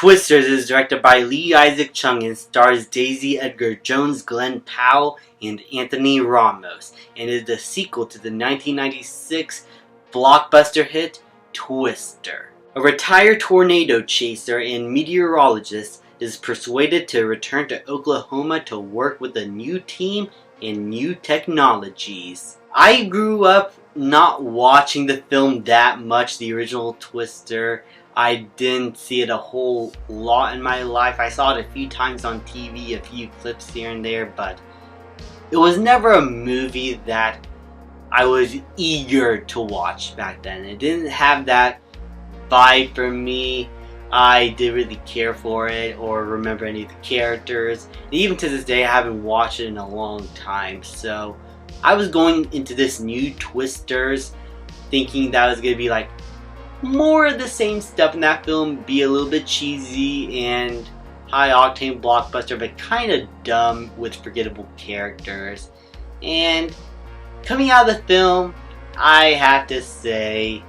Twisters is directed by Lee Isaac Chung and stars Daisy Edgar Jones, Glenn Powell, and Anthony Ramos, and is the sequel to the 1996 blockbuster hit Twister. A retired tornado chaser and meteorologist is persuaded to return to Oklahoma to work with a new team and new technologies. I grew up not watching the film that much, the original Twister. I didn't see it a whole lot in my life. I saw it a few times on TV, a few clips here and there, but it was never a movie that I was eager to watch back then. It didn't have that vibe for me. I didn't really care for it or remember any of the characters. And even to this day, I haven't watched it in a long time. So I was going into this new Twisters thinking that was going to be like more of the same stuff in that film, be a little bit cheesy and high octane blockbuster, but kind of dumb with forgettable characters. And coming out of the film, I have to say,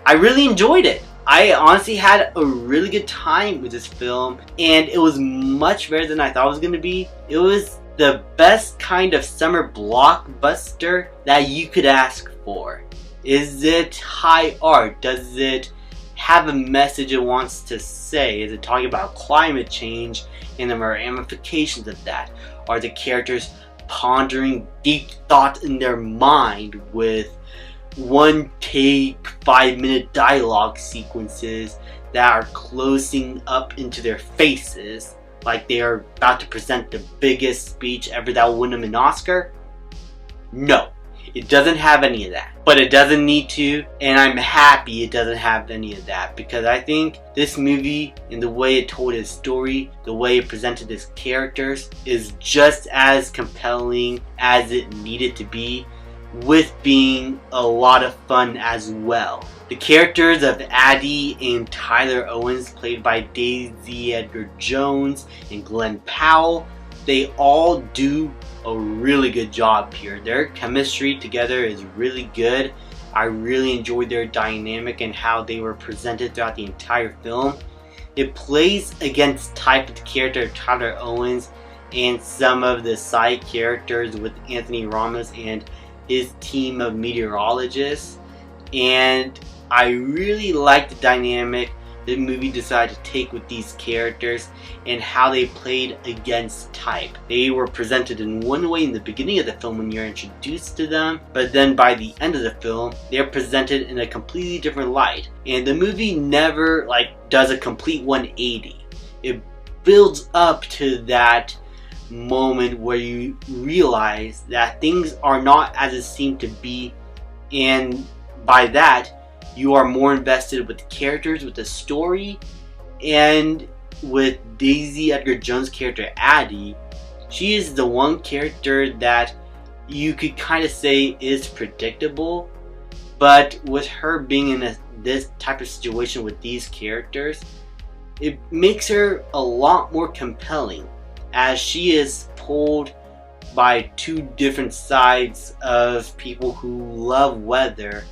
I really enjoyed it. I honestly had a really good time with this film, and it was much better than I thought it was going to be. It was the best kind of summer blockbuster that you could ask for. Is it high art? Does it have a message it wants to say? Is it talking about climate change and the ramifications of that? Are the characters pondering deep thoughts in their mind with one take 5-minute dialogue sequences that are closing up into their faces like they are about to present the biggest speech ever that will win them an Oscar? No. It doesn't have any of that, but it doesn't need to, and I'm happy it doesn't have any of that, because I think this movie, and the way it told its story, the way it presented its characters, is just as compelling as it needed to be, with being a lot of fun as well. The characters of Addie and Tyler Owens, played by Daisy Edgar Jones and Glenn Powell, they all do a really good job here. Their chemistry together is really good. I really enjoyed their dynamic and how they were presented throughout the entire film. It plays against type of the character of Tyler Owens and some of the side characters with Anthony Ramos and his team of meteorologists, and I really like the dynamic the movie decided to take with these characters and how they played against type. They were presented in one way in the beginning of the film when you're introduced to them, but then by the end of the film, they're presented in a completely different light. And the movie never does a complete 180. It builds up to that moment where you realize that things are not as it seemed to be, and by that, you are more invested with the characters, with the story, and with Daisy Edgar Jones' character Addie. She is the one character that you could kind of say is predictable, but with her being in this type of situation with these characters, it makes her a lot more compelling, as she is pulled by two different sides of people who love weather,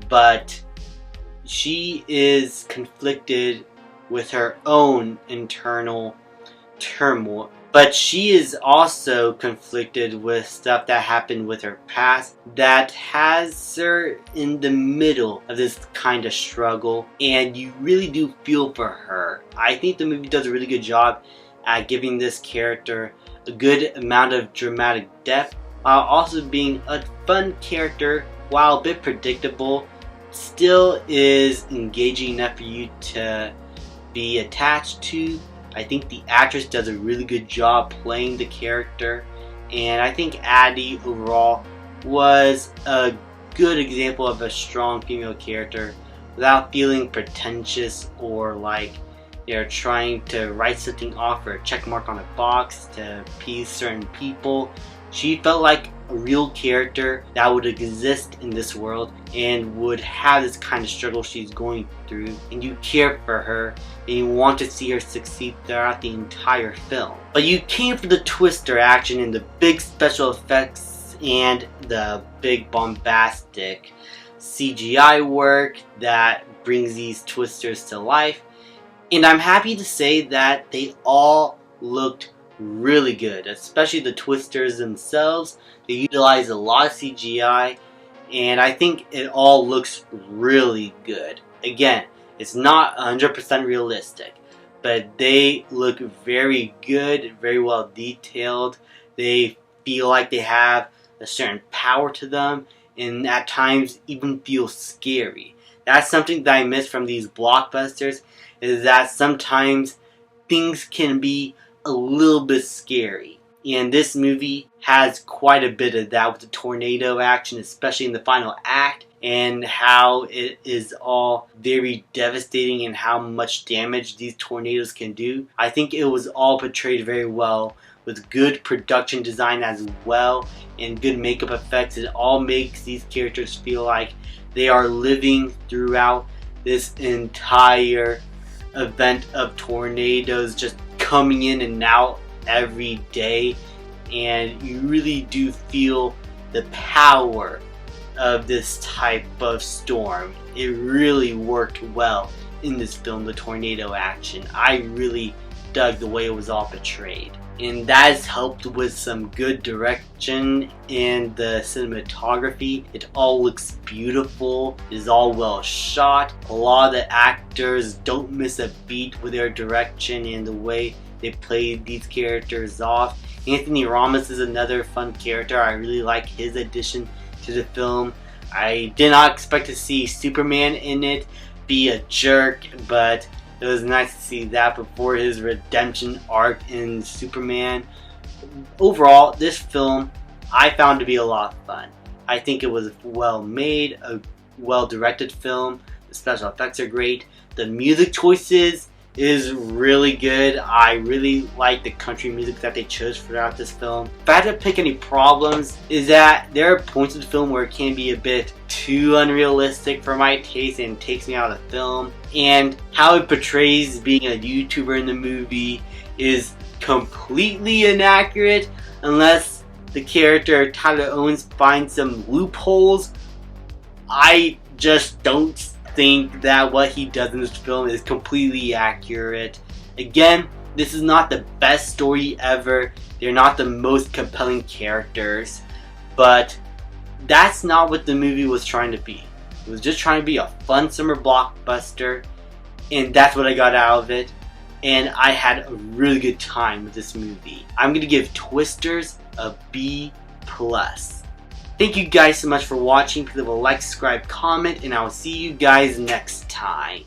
but she is conflicted with her own internal turmoil. But she is also conflicted with stuff that happened with her past that has her in the middle of this kind of struggle, and you really do feel for her. I think the movie does a really good job at giving this character a good amount of dramatic depth, while also being a fun character. While a bit predictable, still is engaging enough for you to be attached to. I think the actress does a really good job playing the character, and I think Addie overall was a good example of a strong female character without feeling pretentious or like they're trying to write something off or a check mark on a box to appease certain people. She felt like a real character that would exist in this world and would have this kind of struggle she's going through, and you care for her and you want to see her succeed throughout the entire film. But you came for the Twister action and the big special effects and the big bombastic CGI work that brings these Twisters to life. And I'm happy to say that they all looked really good, especially the twisters themselves. They utilize a lot of CGI, and I think it all looks really good. Again, it's not 100% realistic, but they look very good, very well detailed. They feel like they have a certain power to them, and at times even feel scary. That's something that I miss from these blockbusters, is that sometimes things can be a little bit scary. And this movie has quite a bit of that with the tornado action, especially in the final act, and how it is all very devastating and how much damage these tornadoes can do. I think it was all portrayed very well with good production design as well and good makeup effects. It all makes these characters feel like they are living throughout this entire event of tornadoes just coming in and out every day, and you really do feel the power of this type of storm. It really worked well in this film, the tornado action. I really dug the way it was all portrayed, and that has helped with some good direction and the cinematography. It all looks beautiful, it is all well shot. A lot of the actors don't miss a beat with their direction and the way they play these characters off. Anthony Ramos is another fun character. I really like his addition to the film. I did not expect to see Superman in it be a jerk, but it was nice to see that before his redemption arc in Superman. Overall, this film I found to be a lot of fun. I think it was well made, a well directed film. The special effects are great. The music choices is really good. I really like the country music that they chose throughout this film. If I had to pick any problems, is that there are points of the film where it can be a bit too unrealistic for my taste and takes me out of the film. And how it portrays being a YouTuber in the movie is completely inaccurate unless the character Tyler Owens finds some loopholes. I just don't think that what he does in this film is completely accurate. Again, this is not the best story ever. They're not the most compelling characters, but that's not what the movie was trying to be. It was just trying to be a fun summer blockbuster, and that's what I got out of it. And I had a really good time with this movie. I'm gonna give Twisters a B+. Thank you guys so much for watching. Please leave a like, subscribe, comment, and I will see you guys next time.